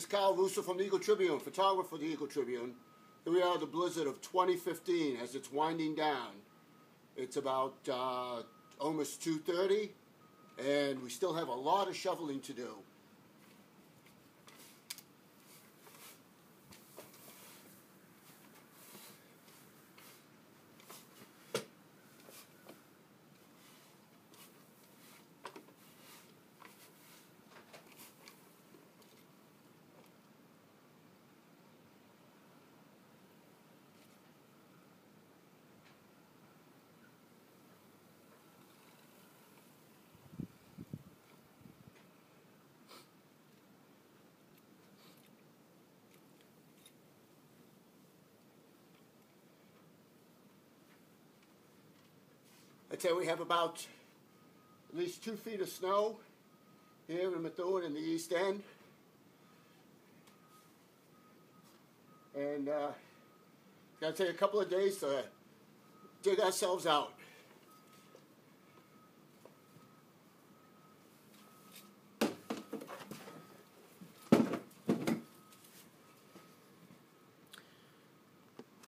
This is Kyle Russo from the Eagle Tribune, photographer for the Eagle Tribune. Here we are, the blizzard of 2015 as it's winding down. It's about almost 2:30, and we still have a lot of shoveling to do. I'd say we have about at least 2 feet of snow here in Methuen in the East End. And it's going to take a couple of days to dig ourselves out.